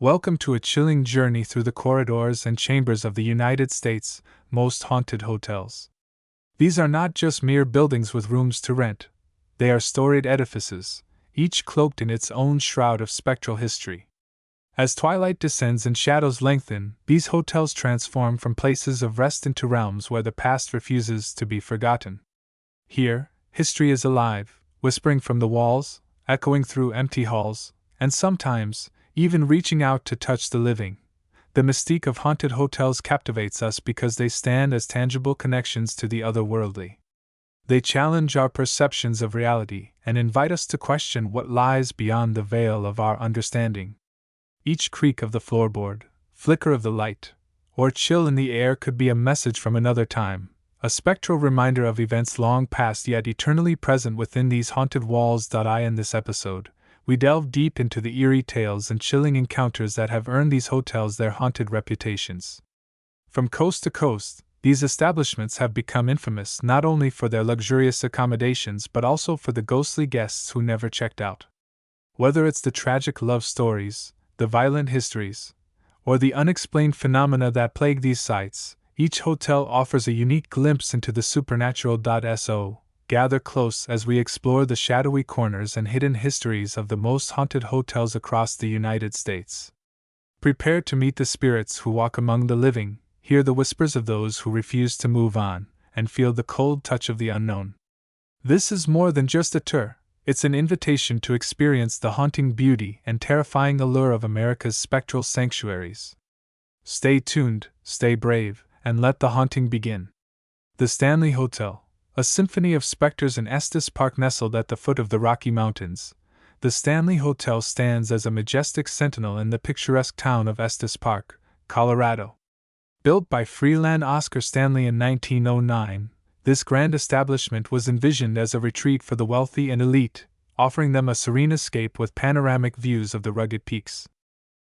Welcome to a chilling journey through the corridors and chambers of the United States' most haunted hotels. These are not just mere buildings with rooms to rent, they are storied edifices, each cloaked in its own shroud of spectral history. As twilight descends and shadows lengthen, these hotels transform from places of rest into realms where the past refuses to be forgotten. Here, history is alive, whispering from the walls, echoing through empty halls, and sometimes, even reaching out to touch the living. The mystique of haunted hotels captivates us because they stand as tangible connections to the otherworldly. They challenge our perceptions of reality and invite us to question what lies beyond the veil of our understanding. Each creak of the floorboard, flicker of the light, or chill in the air could be a message from another time, a spectral reminder of events long past yet eternally present within these haunted walls. In this episode, we delve deep into the eerie tales and chilling encounters that have earned these hotels their haunted reputations. From coast to coast, these establishments have become infamous not only for their luxurious accommodations but also for the ghostly guests who never checked out. Whether it's the tragic love stories, the violent histories, or the unexplained phenomena that plague these sites, each hotel offers a unique glimpse into the supernatural. So, gather close as we explore the shadowy corners and hidden histories of the most haunted hotels across the United States. Prepare to meet the spirits who walk among the living, hear the whispers of those who refuse to move on, and feel the cold touch of the unknown. This is more than just a tour. It's an invitation to experience the haunting beauty and terrifying allure of America's spectral sanctuaries. Stay tuned, stay brave, and let the haunting begin. The Stanley Hotel, a symphony of specters in Estes Park nestled at the foot of the Rocky Mountains. The Stanley Hotel stands as a majestic sentinel in the picturesque town of Estes Park, Colorado. Built by Freeland Oscar Stanley in 1909, this grand establishment was envisioned as a retreat for the wealthy and elite, offering them a serene escape with panoramic views of the rugged peaks.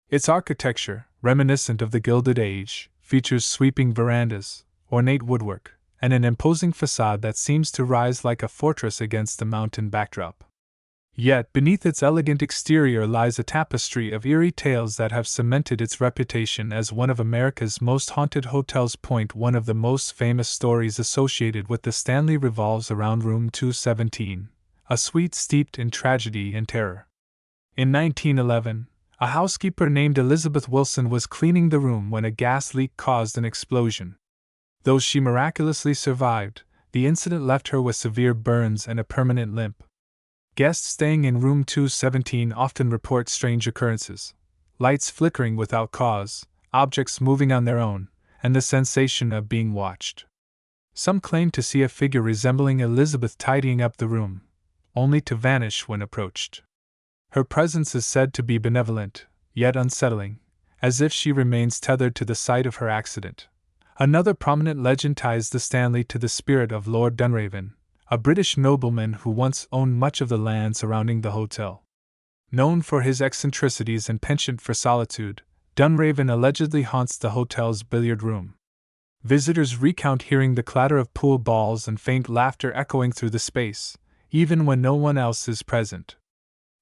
Its architecture, reminiscent of the Gilded Age, features sweeping verandas, ornate woodwork, and an imposing facade that seems to rise like a fortress against the mountain backdrop. Yet beneath its elegant exterior lies a tapestry of eerie tales that have cemented its reputation as one of America's most haunted hotels. One of the most famous stories associated with the Stanley revolves around Room 217, a suite steeped in tragedy and terror. In 1911, a housekeeper named Elizabeth Wilson was cleaning the room when a gas leak caused an explosion. Though she miraculously survived, the incident left her with severe burns and a permanent limp. Guests staying in room 217 often report strange occurrences: lights flickering without cause, objects moving on their own, and the sensation of being watched. Some claim to see a figure resembling Elizabeth tidying up the room, only to vanish when approached. Her presence is said to be benevolent, yet unsettling, as if she remains tethered to the site of her accident. Another prominent legend ties the Stanley to the spirit of Lord Dunraven, a British nobleman who once owned much of the land surrounding the hotel. Known for his eccentricities and penchant for solitude, Dunraven allegedly haunts the hotel's billiard room. Visitors recount hearing the clatter of pool balls and faint laughter echoing through the space, even when no one else is present.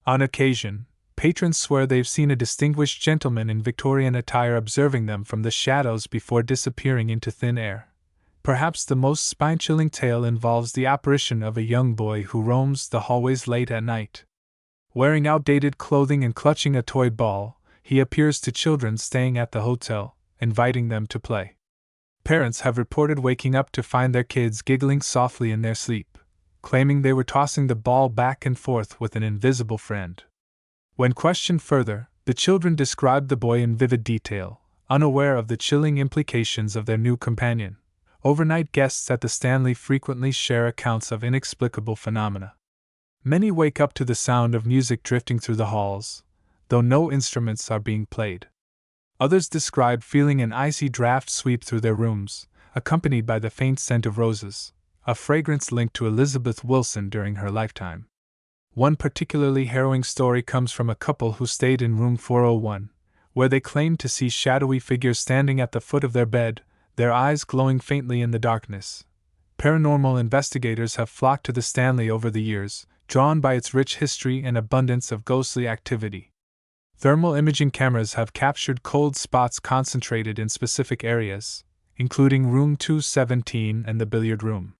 On occasion, patrons swear they've seen a distinguished gentleman in Victorian attire observing them from the shadows before disappearing into thin air. Perhaps the most spine-chilling tale involves the apparition of a young boy who roams the hallways late at night. Wearing outdated clothing and clutching a toy ball, he appears to children staying at the hotel, inviting them to play. Parents have reported waking up to find their kids giggling softly in their sleep, claiming they were tossing the ball back and forth with an invisible friend. When questioned further, the children described the boy in vivid detail, unaware of the chilling implications of their new companion. Overnight guests at the Stanley frequently share accounts of inexplicable phenomena. Many wake up to the sound of music drifting through the halls, though no instruments are being played. Others describe feeling an icy draft sweep through their rooms, accompanied by the faint scent of roses, a fragrance linked to Elizabeth Wilson during her lifetime. One particularly harrowing story comes from a couple who stayed in room 401, where they claimed to see shadowy figures standing at the foot of their bed, their eyes glowing faintly in the darkness. Paranormal investigators have flocked to the Stanley over the years, drawn by its rich history and abundance of ghostly activity. Thermal imaging cameras have captured cold spots concentrated in specific areas, including room 217 and the billiard room.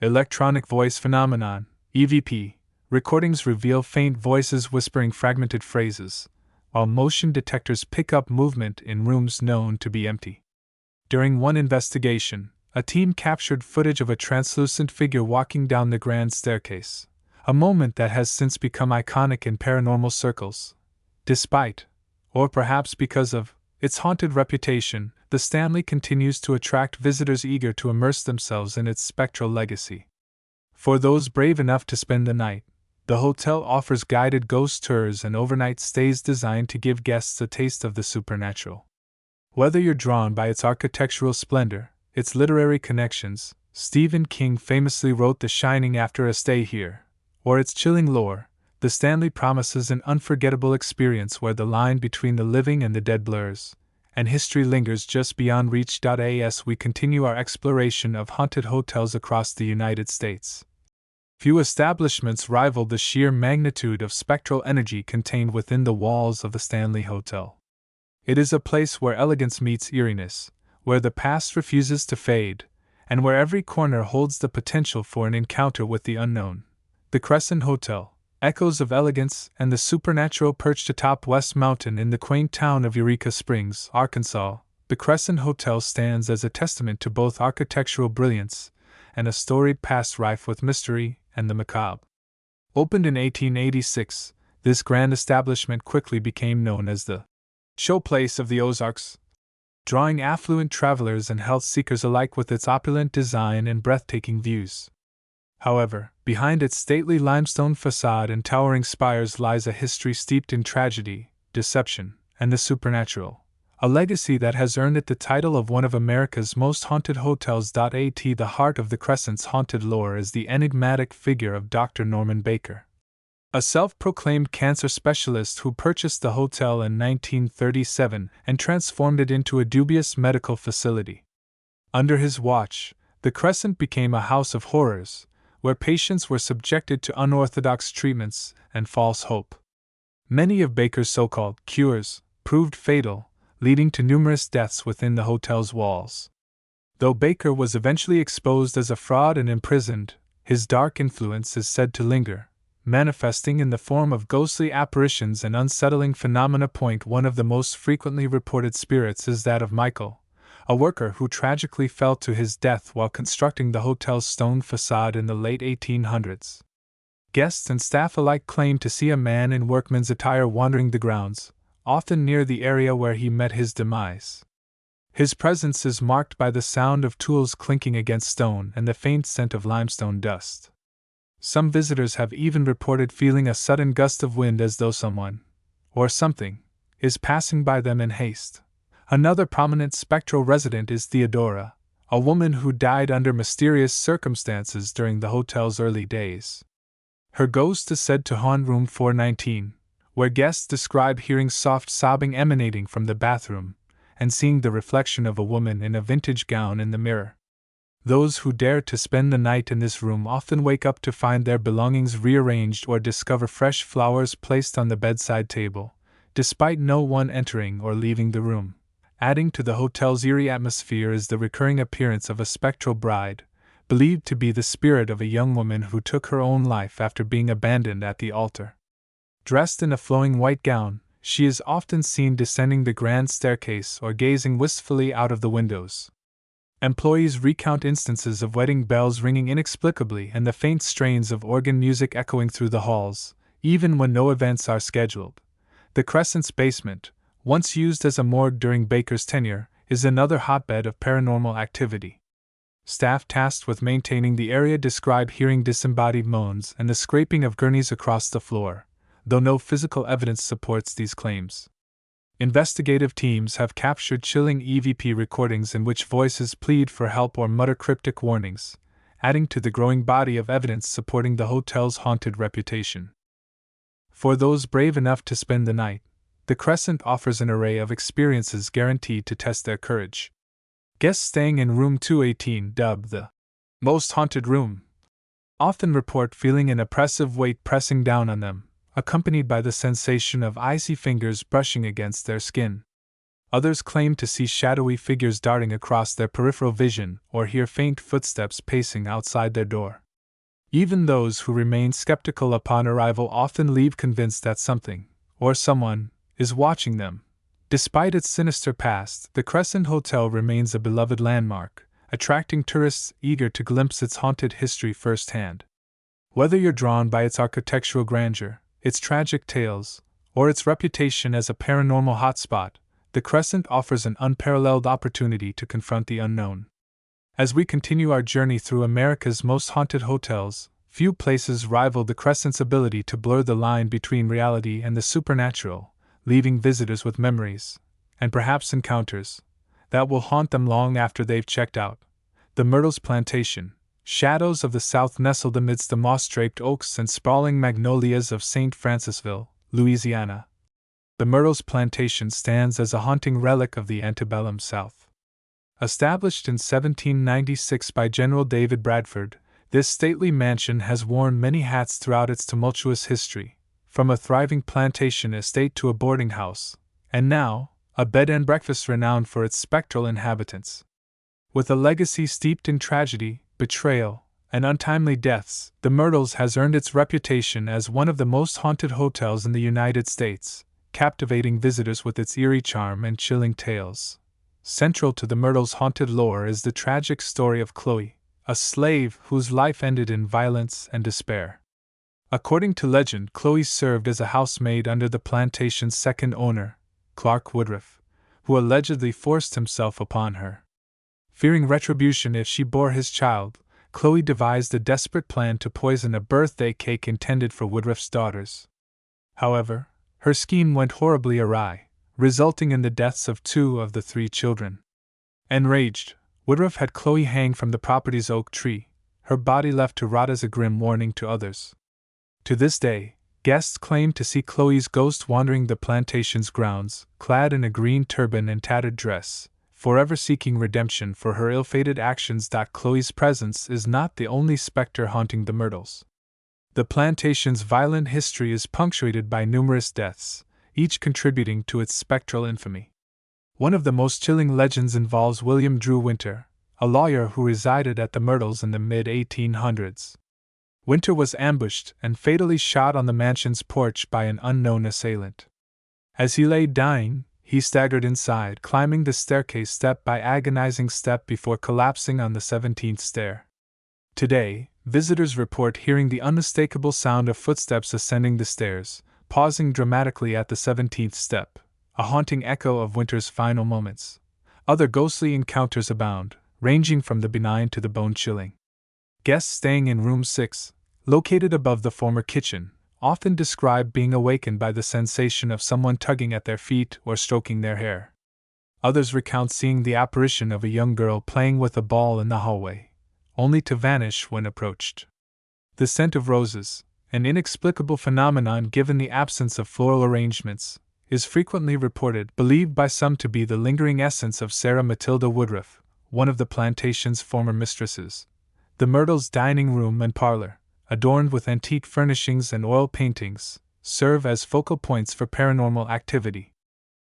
Electronic voice phenomenon, EVP, recordings reveal faint voices whispering fragmented phrases, while motion detectors pick up movement in rooms known to be empty. During one investigation, a team captured footage of a translucent figure walking down the grand staircase, a moment that has since become iconic in paranormal circles. Despite, or perhaps because of, its haunted reputation, the Stanley continues to attract visitors eager to immerse themselves in its spectral legacy. For those brave enough to spend the night, the hotel offers guided ghost tours and overnight stays designed to give guests a taste of the supernatural. Whether you're drawn by its architectural splendor, its literary connections — Stephen King famously wrote The Shining after a stay here — or its chilling lore, the Stanley promises an unforgettable experience where the line between the living and the dead blurs, and history lingers just beyond reach. As we continue our exploration of haunted hotels across the United States, few establishments rival the sheer magnitude of spectral energy contained within the walls of the Stanley Hotel. It is a place where elegance meets eeriness, where the past refuses to fade, and where every corner holds the potential for an encounter with the unknown. The Crescent Hotel, echoes of elegance and the supernatural perched atop West Mountain in the quaint town of Eureka Springs, Arkansas. The Crescent Hotel stands as a testament to both architectural brilliance and a storied past rife with mystery and the macabre. Opened in 1886, this grand establishment quickly became known as the showplace of the Ozarks, drawing affluent travelers and health seekers alike with its opulent design and breathtaking views. However, behind its stately limestone facade and towering spires lies a history steeped in tragedy, deception, and the supernatural, a legacy that has earned it the title of one of America's most haunted hotels. At the heart of the Crescent's haunted lore is the enigmatic figure of Dr. Norman Baker, a self-proclaimed cancer specialist who purchased the hotel in 1937 and transformed it into a dubious medical facility. Under his watch, the Crescent became a house of horrors, where patients were subjected to unorthodox treatments and false hope. Many of Baker's so-called cures proved fatal, leading to numerous deaths within the hotel's walls. Though Baker was eventually exposed as a fraud and imprisoned, his dark influence is said to linger, manifesting in the form of ghostly apparitions and unsettling phenomena. One of the most frequently reported spirits is that of Michael, a worker who tragically fell to his death while constructing the hotel's stone facade in the late 1800s. Guests and staff alike claim to see a man in workman's attire wandering the grounds, often near the area where he met his demise. His presence is marked by the sound of tools clinking against stone and the faint scent of limestone dust. Some visitors have even reported feeling a sudden gust of wind as though someone, or something, is passing by them in haste. Another prominent spectral resident is Theodora, a woman who died under mysterious circumstances during the hotel's early days. Her ghost is said to haunt room 419, where guests describe hearing soft sobbing emanating from the bathroom, and seeing the reflection of a woman in a vintage gown in the mirror. Those who dare to spend the night in this room often wake up to find their belongings rearranged or discover fresh flowers placed on the bedside table, despite no one entering or leaving the room. Adding to the hotel's eerie atmosphere is the recurring appearance of a spectral bride, believed to be the spirit of a young woman who took her own life after being abandoned at the altar. Dressed in a flowing white gown, she is often seen descending the grand staircase or gazing wistfully out of the windows. Employees recount instances of wedding bells ringing inexplicably and the faint strains of organ music echoing through the halls, even when no events are scheduled. The Crescent's basement, once used as a morgue during Baker's tenure, is another hotbed of paranormal activity. Staff tasked with maintaining the area describe hearing disembodied moans and the scraping of gurneys across the floor, though no physical evidence supports these claims. Investigative teams have captured chilling EVP recordings in which voices plead for help or mutter cryptic warnings, adding to the growing body of evidence supporting the hotel's haunted reputation. For those brave enough to spend the night, the Crescent offers an array of experiences guaranteed to test their courage. Guests staying in room 218, dubbed the most haunted room, often report feeling an oppressive weight pressing down on them, accompanied by the sensation of icy fingers brushing against their skin. Others claim to see shadowy figures darting across their peripheral vision or hear faint footsteps pacing outside their door. Even those who remain skeptical upon arrival often leave convinced that something, or someone, is watching them. Despite its sinister past, the Crescent Hotel remains a beloved landmark, attracting tourists eager to glimpse its haunted history firsthand. Whether you're drawn by its architectural grandeur, its tragic tales, or its reputation as a paranormal hotspot, the Crescent offers an unparalleled opportunity to confront the unknown. As we continue our journey through America's most haunted hotels, few places rival the Crescent's ability to blur the line between reality and the supernatural, leaving visitors with memories, and perhaps encounters, that will haunt them long after they've checked out. The Myrtles Plantation. Shadows of the South nestled amidst the moss-draped oaks and sprawling magnolias of St. Francisville, Louisiana. The Myrtles Plantation stands as a haunting relic of the antebellum South. Established in 1796 by General David Bradford, this stately mansion has worn many hats throughout its tumultuous history, from a thriving plantation estate to a boarding house, and now, a bed and breakfast renowned for its spectral inhabitants. With a legacy steeped in tragedy, betrayal, and untimely deaths, the Myrtles has earned its reputation as one of the most haunted hotels in the United States, captivating visitors with its eerie charm and chilling tales. Central to the Myrtles' haunted lore is the tragic story of Chloe, a slave whose life ended in violence and despair. According to legend, Chloe served as a housemaid under the plantation's second owner, Clark Woodruff, who allegedly forced himself upon her. Fearing retribution if she bore his child, Chloe devised a desperate plan to poison a birthday cake intended for Woodruff's daughters. However, her scheme went horribly awry, resulting in the deaths of 2 of the 3 children. Enraged, Woodruff had Chloe hang from the property's oak tree, her body left to rot as a grim warning to others. To this day, guests claim to see Chloe's ghost wandering the plantation's grounds, clad in a green turban and tattered dress, forever seeking redemption for her ill-fated actions. Chloe's presence is not the only specter haunting the Myrtles. The plantation's violent history is punctuated by numerous deaths, each contributing to its spectral infamy. One of the most chilling legends involves William Drew Winter, a lawyer who resided at the Myrtles in the mid-1800s. Winter was ambushed and fatally shot on the mansion's porch by an unknown assailant. As he lay dying, he staggered inside, climbing the staircase step by agonizing step before collapsing on the 17th stair. Today, visitors report hearing the unmistakable sound of footsteps ascending the stairs, pausing dramatically at the 17th step, a haunting echo of Winter's final moments. Other ghostly encounters abound, ranging from the benign to the bone-chilling. Guests staying in room 6, located above the former kitchen, often describe being awakened by the sensation of someone tugging at their feet or stroking their hair. Others recount seeing the apparition of a young girl playing with a ball in the hallway, only to vanish when approached. The scent of roses, an inexplicable phenomenon given the absence of floral arrangements, is frequently reported, believed by some to be the lingering essence of Sarah Matilda Woodruff, one of the plantation's former mistresses. The Myrtles' dining room and parlor, adorned with antique furnishings and oil paintings, serve as focal points for paranormal activity.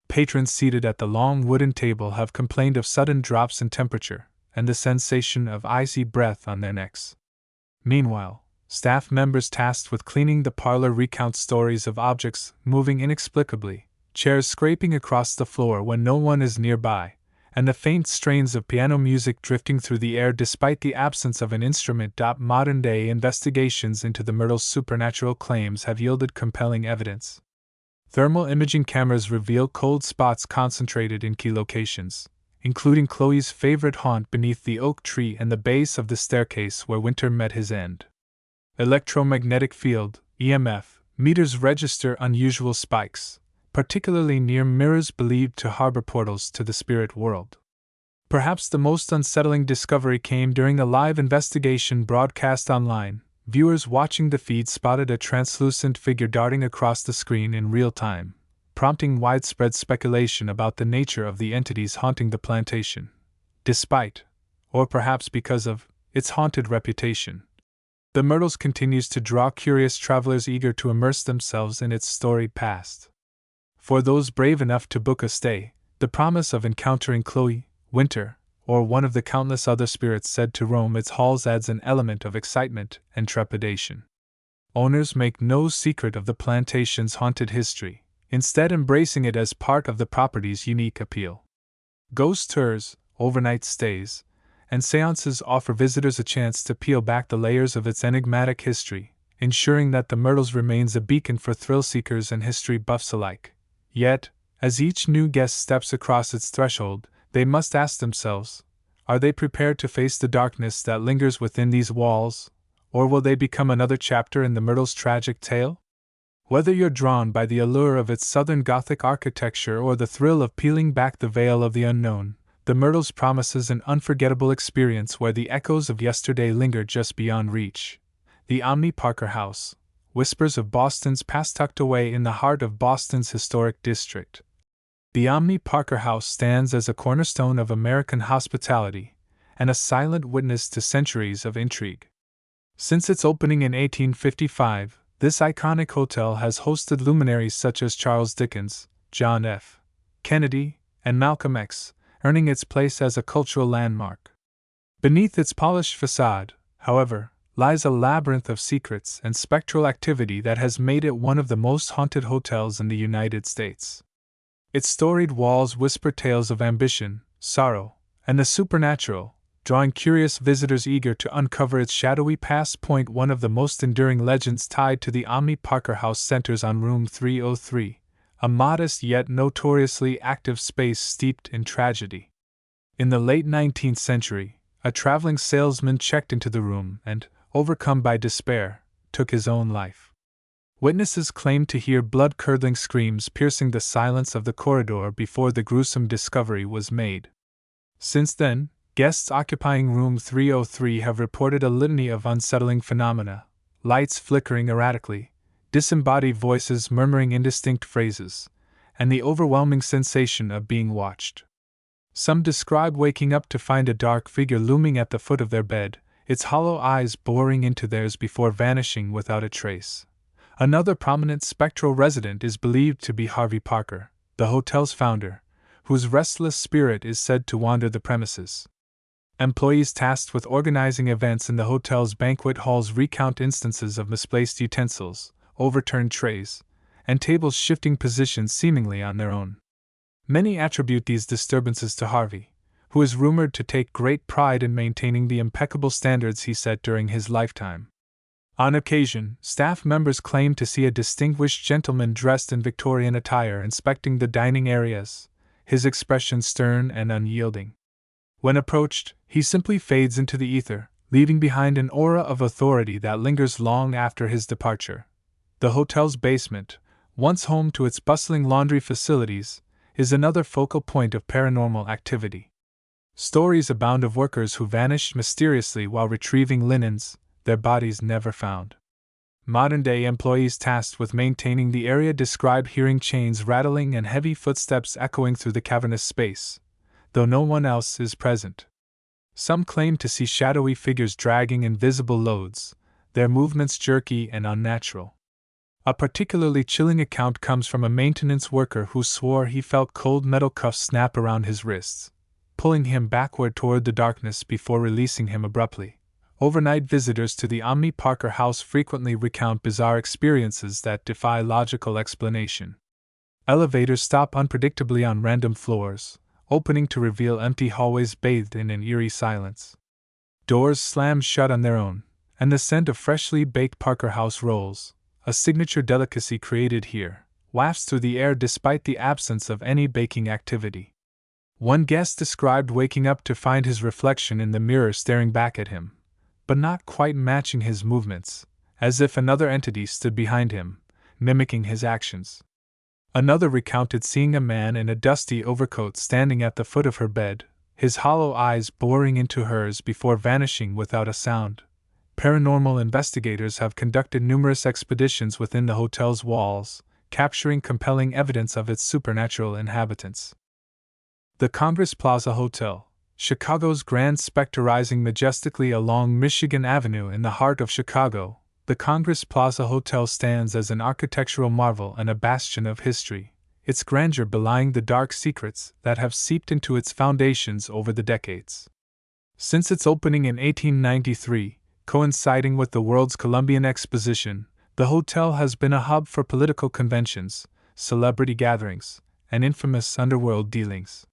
Patrons seated at the long wooden table have complained of sudden drops in temperature and the sensation of icy breath on their necks. Meanwhile, staff members tasked with cleaning the parlor recount stories of objects moving inexplicably, chairs scraping across the floor when no one is nearby, and the faint strains of piano music drifting through the air despite the absence of an instrument. Modern-day investigations into the Myrtles' supernatural claims have yielded compelling evidence. Thermal imaging cameras reveal cold spots concentrated in key locations, including Chloe's favorite haunt beneath the oak tree and the base of the staircase where Winter met his end. Electromagnetic field, EMF, meters register unusual spikes, particularly near mirrors believed to harbor portals to the spirit world. Perhaps the most unsettling discovery came during a live investigation broadcast online. Viewers watching the feed spotted a translucent figure darting across the screen in real time, prompting widespread speculation about the nature of the entities haunting the plantation. Despite, or perhaps because of, its haunted reputation, The Myrtles continues to draw curious travelers eager to immerse themselves in its storied past. For those brave enough to book a stay, the promise of encountering Chloe, Winter, or one of the countless other spirits said to roam its halls adds an element of excitement and trepidation. Owners make no secret of the plantation's haunted history, instead embracing it as part of the property's unique appeal. Ghost tours, overnight stays, and seances offer visitors a chance to peel back the layers of its enigmatic history, ensuring that the Myrtles remains a beacon for thrill-seekers and history buffs alike. Yet, as each new guest steps across its threshold, they must ask themselves, are they prepared to face the darkness that lingers within these walls, or will they become another chapter in the Myrtles' tragic tale? Whether you're drawn by the allure of its southern Gothic architecture or the thrill of peeling back the veil of the unknown, the Myrtles promises an unforgettable experience where the echoes of yesterday linger just beyond reach. The Omni Parker House, whispers of Boston's past tucked away in the heart of Boston's historic district. The Omni Parker House stands as a cornerstone of American hospitality, and a silent witness to centuries of intrigue. Since its opening in 1855, this iconic hotel has hosted luminaries such as Charles Dickens, John F. Kennedy, and Malcolm X, earning its place as a cultural landmark. Beneath its polished facade, however, lies a labyrinth of secrets and spectral activity that has made it one of the most haunted hotels in the United States. Its storied walls whisper tales of ambition, sorrow, and the supernatural, drawing curious visitors eager to uncover its shadowy past. One of the most enduring legends tied to the Omni Parker House centers on room 303, a modest yet notoriously active space steeped in tragedy. In the late 19th century, a traveling salesman checked into the room and, overcome by despair, took his own life. Witnesses claimed to hear blood-curdling screams piercing the silence of the corridor before the gruesome discovery was made. Since then, guests occupying room 303 have reported a litany of unsettling phenomena: lights flickering erratically, disembodied voices murmuring indistinct phrases, and the overwhelming sensation of being watched. Some describe waking up to find a dark figure looming at the foot of their bed, its hollow eyes boring into theirs before vanishing without a trace. Another prominent spectral resident is believed to be Harvey Parker, the hotel's founder, whose restless spirit is said to wander the premises. Employees tasked with organizing events in the hotel's banquet halls recount instances of misplaced utensils, overturned trays, and tables shifting positions seemingly on their own. Many attribute these disturbances to Harvey, who is rumored to take great pride in maintaining the impeccable standards he set during his lifetime. On occasion, staff members claim to see a distinguished gentleman dressed in Victorian attire inspecting the dining areas, his expression stern and unyielding. When approached, he simply fades into the ether, leaving behind an aura of authority that lingers long after his departure. The hotel's basement, once home to its bustling laundry facilities, is another focal point of paranormal activity. Stories abound of workers who vanished mysteriously while retrieving linens, their bodies never found. Modern-day employees tasked with maintaining the area describe hearing chains rattling and heavy footsteps echoing through the cavernous space, though no one else is present. Some claim to see shadowy figures dragging invisible loads, their movements jerky and unnatural. A particularly chilling account comes from a maintenance worker who swore he felt cold metal cuffs snap around his wrists, pulling him backward toward the darkness before releasing him abruptly. Overnight visitors to the Omni Parker House frequently recount bizarre experiences that defy logical explanation. Elevators stop unpredictably on random floors, opening to reveal empty hallways bathed in an eerie silence. Doors slam shut on their own, and the scent of freshly baked Parker House rolls, a signature delicacy created here, wafts through the air despite the absence of any baking activity. One guest described waking up to find his reflection in the mirror staring back at him, but not quite matching his movements, as if another entity stood behind him, mimicking his actions. Another recounted seeing a man in a dusty overcoat standing at the foot of her bed, his hollow eyes boring into hers before vanishing without a sound. Paranormal investigators have conducted numerous expeditions within the hotel's walls, capturing compelling evidence of its supernatural inhabitants. The Congress Plaza Hotel, Chicago's Grand Spectre rising majestically along Michigan Avenue in the heart of Chicago, the Congress Plaza Hotel stands as an architectural marvel and a bastion of history, its grandeur belying the dark secrets that have seeped into its foundations over the decades. Since its opening in 1893, coinciding with the World's Columbian Exposition, the hotel has been a hub for political conventions, celebrity gatherings, and infamous underworld dealings.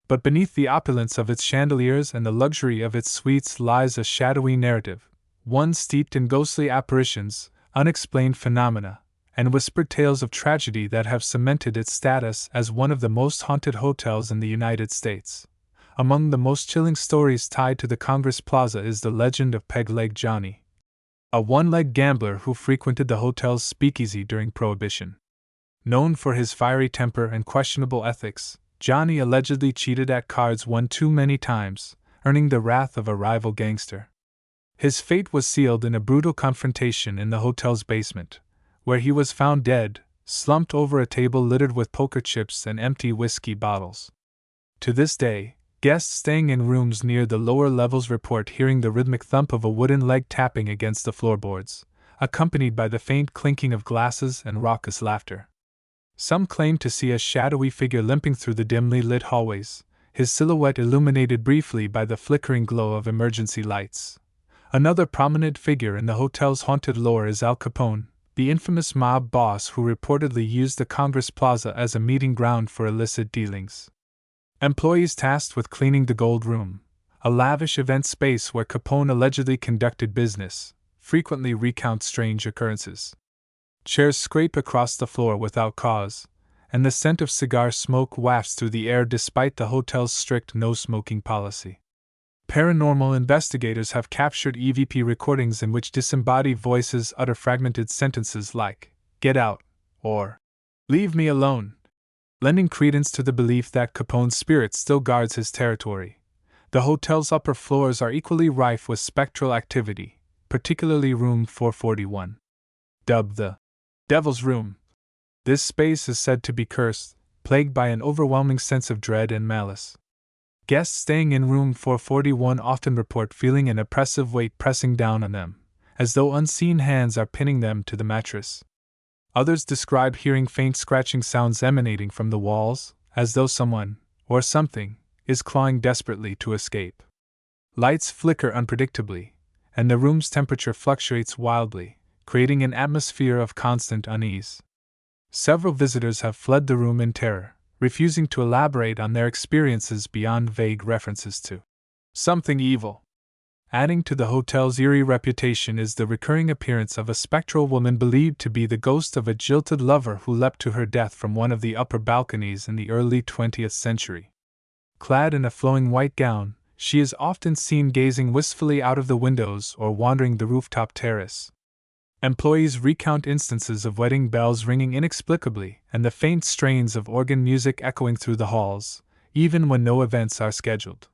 But beneath the opulence of its chandeliers and the luxury of its suites lies a shadowy narrative, one steeped in ghostly apparitions, unexplained phenomena, and whispered tales of tragedy that have cemented its status as one of the most haunted hotels in the United States. Among the most chilling stories tied to the Congress Plaza is the legend of Peg Leg Johnny, a one-legged gambler who frequented the hotel's speakeasy during Prohibition. Known for his fiery temper and questionable ethics, Johnny allegedly cheated at cards one too many times, earning the wrath of a rival gangster. His fate was sealed in a brutal confrontation in the hotel's basement, where he was found dead, slumped over a table littered with poker chips and empty whiskey bottles. To this day, guests staying in rooms near the lower levels report hearing the rhythmic thump of a wooden leg tapping against the floorboards, accompanied by the faint clinking of glasses and raucous laughter. Some claim to see a shadowy figure limping through the dimly lit hallways, his silhouette illuminated briefly by the flickering glow of emergency lights. Another prominent figure in the hotel's haunted lore is Al Capone, the infamous mob boss who reportedly used the Congress Plaza as a meeting ground for illicit dealings. Employees tasked with cleaning the Gold Room, a lavish event space where Capone allegedly conducted business, frequently recount strange occurrences. Chairs scrape across the floor without cause, and the scent of cigar smoke wafts through the air despite the hotel's strict no-smoking policy. Paranormal investigators have captured EVP recordings in which disembodied voices utter fragmented sentences like, "Get out," or "Leave me alone," lending credence to the belief that Capone's spirit still guards his territory. The hotel's upper floors are equally rife with spectral activity, particularly room 441. Dubbed the Devil's Room, this space is said to be cursed, plagued by an overwhelming sense of dread and malice. Guests staying in room 441 often report feeling an oppressive weight pressing down on them, as though unseen hands are pinning them to the mattress. Others describe hearing faint scratching sounds emanating from the walls, as though someone, or something, is clawing desperately to escape. Lights flicker unpredictably, and the room's temperature fluctuates wildly, creating an atmosphere of constant unease. Several visitors have fled the room in terror, refusing to elaborate on their experiences beyond vague references to something evil. Adding to the hotel's eerie reputation is the recurring appearance of a spectral woman believed to be the ghost of a jilted lover who leapt to her death from one of the upper balconies in the early 20th century. Clad in a flowing white gown, she is often seen gazing wistfully out of the windows or wandering the rooftop terrace. Employees recount instances of wedding bells ringing inexplicably and the faint strains of organ music echoing through the halls, even when no events are scheduled.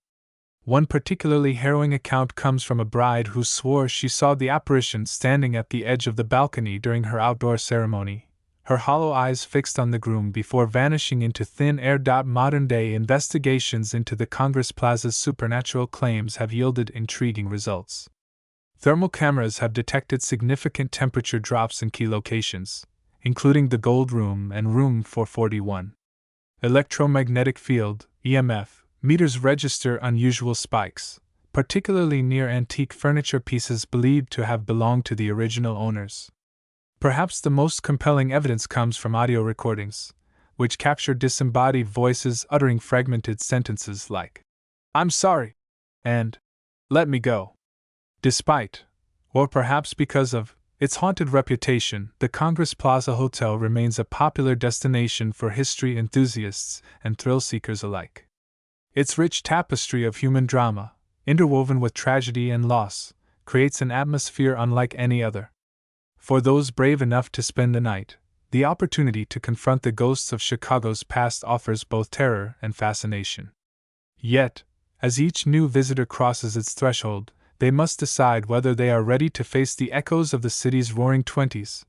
One particularly harrowing account comes from a bride who swore she saw the apparition standing at the edge of the balcony during her outdoor ceremony, her hollow eyes fixed on the groom before vanishing into thin air. Modern-day investigations into the Congress Plaza's supernatural claims have yielded intriguing results. Thermal cameras have detected significant temperature drops in key locations, including the Gold Room and Room 441. Electromagnetic field, EMF, meters register unusual spikes, particularly near antique furniture pieces believed to have belonged to the original owners. Perhaps the most compelling evidence comes from audio recordings, which capture disembodied voices uttering fragmented sentences like, "I'm sorry," and "Let me go." Despite, or perhaps because of, its haunted reputation, the Congress Plaza Hotel remains a popular destination for history enthusiasts and thrill-seekers alike. Its rich tapestry of human drama, interwoven with tragedy and loss, creates an atmosphere unlike any other. For those brave enough to spend the night, the opportunity to confront the ghosts of Chicago's past offers both terror and fascination. Yet, as each new visitor crosses its threshold, they must decide whether they are ready to face the echoes of the city's roaring 20s,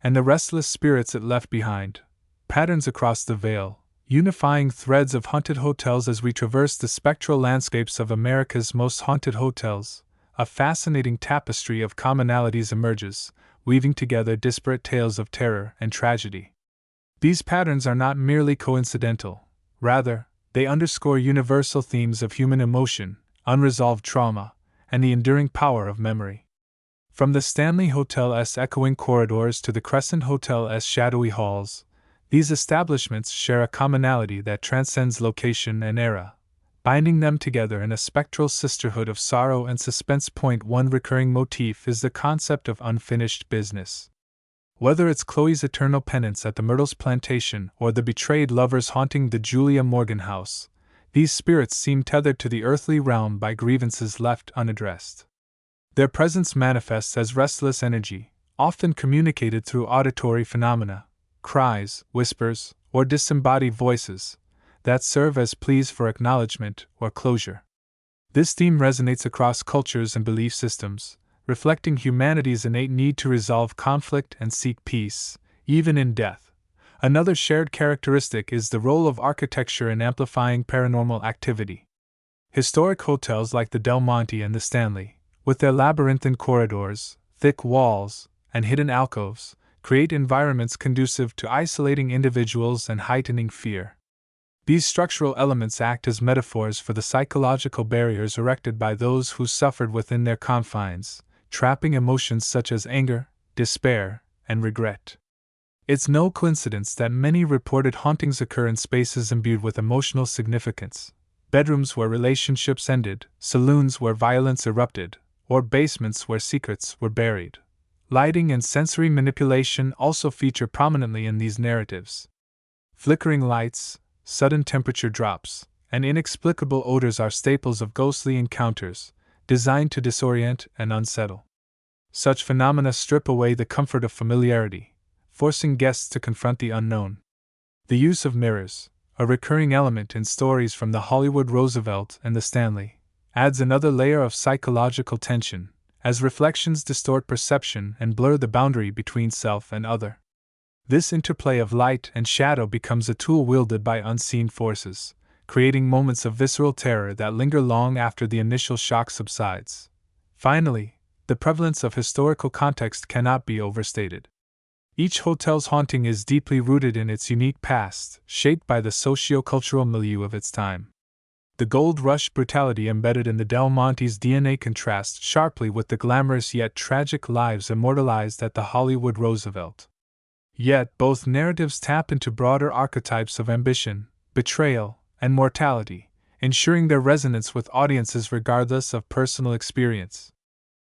and the restless spirits it left behind. Patterns across the veil, unifying threads of haunted hotels as we traverse the spectral landscapes of America's most haunted hotels. A fascinating tapestry of commonalities emerges, weaving together disparate tales of terror and tragedy. These patterns are not merely coincidental, rather, they underscore universal themes of human emotion, unresolved trauma, and the enduring power of memory. From the Stanley Hotel's echoing corridors to the Crescent Hotel's shadowy halls, these establishments share a commonality that transcends location and era, binding them together in a spectral sisterhood of sorrow and suspense. One recurring motif is the concept of unfinished business. Whether it's Chloe's eternal penance at the Myrtles plantation or the betrayed lovers haunting the Julia Morgan house, these spirits seem tethered to the earthly realm by grievances left unaddressed. Their presence manifests as restless energy, often communicated through auditory phenomena, cries, whispers, or disembodied voices, that serve as pleas for acknowledgement or closure. This theme resonates across cultures and belief systems, reflecting humanity's innate need to resolve conflict and seek peace, even in death. Another shared characteristic is the role of architecture in amplifying paranormal activity. Historic hotels like the Del Monte and the Stanley, with their labyrinthine corridors, thick walls, and hidden alcoves, create environments conducive to isolating individuals and heightening fear. These structural elements act as metaphors for the psychological barriers erected by those who suffered within their confines, trapping emotions such as anger, despair, and regret. It's no coincidence that many reported hauntings occur in spaces imbued with emotional significance: bedrooms where relationships ended, saloons where violence erupted, or basements where secrets were buried. Lighting and sensory manipulation also feature prominently in these narratives. Flickering lights, sudden temperature drops, and inexplicable odors are staples of ghostly encounters, designed to disorient and unsettle. Such phenomena strip away the comfort of familiarity, forcing guests to confront the unknown. The use of mirrors, a recurring element in stories from the Hollywood Roosevelt and the Stanley, adds another layer of psychological tension, as reflections distort perception and blur the boundary between self and other. This interplay of light and shadow becomes a tool wielded by unseen forces, creating moments of visceral terror that linger long after the initial shock subsides. Finally, the prevalence of historical context cannot be overstated. Each hotel's haunting is deeply rooted in its unique past, shaped by the socio-cultural milieu of its time. The gold rush brutality embedded in the Del Monte's DNA contrasts sharply with the glamorous yet tragic lives immortalized at the Hollywood Roosevelt. Yet both narratives tap into broader archetypes of ambition, betrayal, and mortality, ensuring their resonance with audiences regardless of personal experience.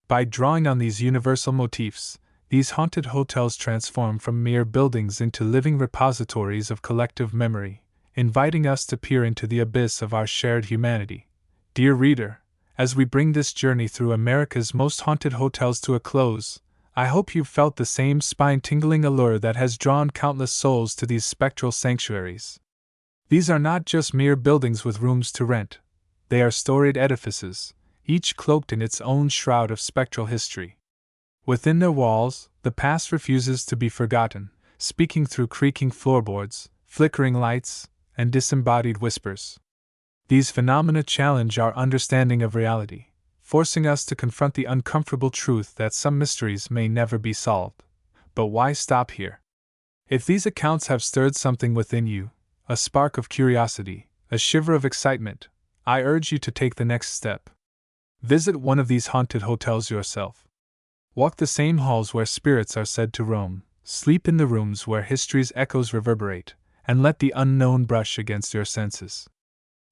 By drawing on these universal motifs, these haunted hotels transform from mere buildings into living repositories of collective memory, inviting us to peer into the abyss of our shared humanity. Dear reader, as we bring this journey through America's most haunted hotels to a close, I hope you've felt the same spine-tingling allure that has drawn countless souls to these spectral sanctuaries. These are not just mere buildings with rooms to rent. They are storied edifices, each cloaked in its own shroud of spectral history. Within their walls, the past refuses to be forgotten, speaking through creaking floorboards, flickering lights, and disembodied whispers. These phenomena challenge our understanding of reality, forcing us to confront the uncomfortable truth that some mysteries may never be solved. But why stop here? If these accounts have stirred something within you, a spark of curiosity, a shiver of excitement, I urge you to take the next step. Visit one of these haunted hotels yourself. Walk the same halls where spirits are said to roam, sleep in the rooms where history's echoes reverberate, and let the unknown brush against your senses.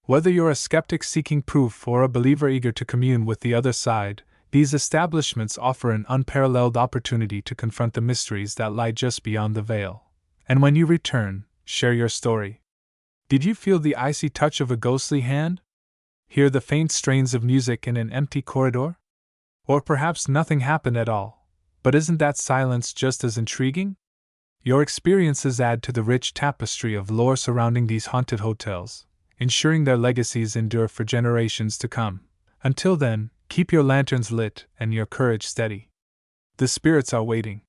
Whether you're a skeptic seeking proof or a believer eager to commune with the other side, these establishments offer an unparalleled opportunity to confront the mysteries that lie just beyond the veil. And when you return, share your story. Did you feel the icy touch of a ghostly hand? Hear the faint strains of music in an empty corridor? Or perhaps nothing happened at all, but isn't that silence just as intriguing? Your experiences add to the rich tapestry of lore surrounding these haunted hotels, ensuring their legacies endure for generations to come. Until then, keep your lanterns lit and your courage steady. The spirits are waiting.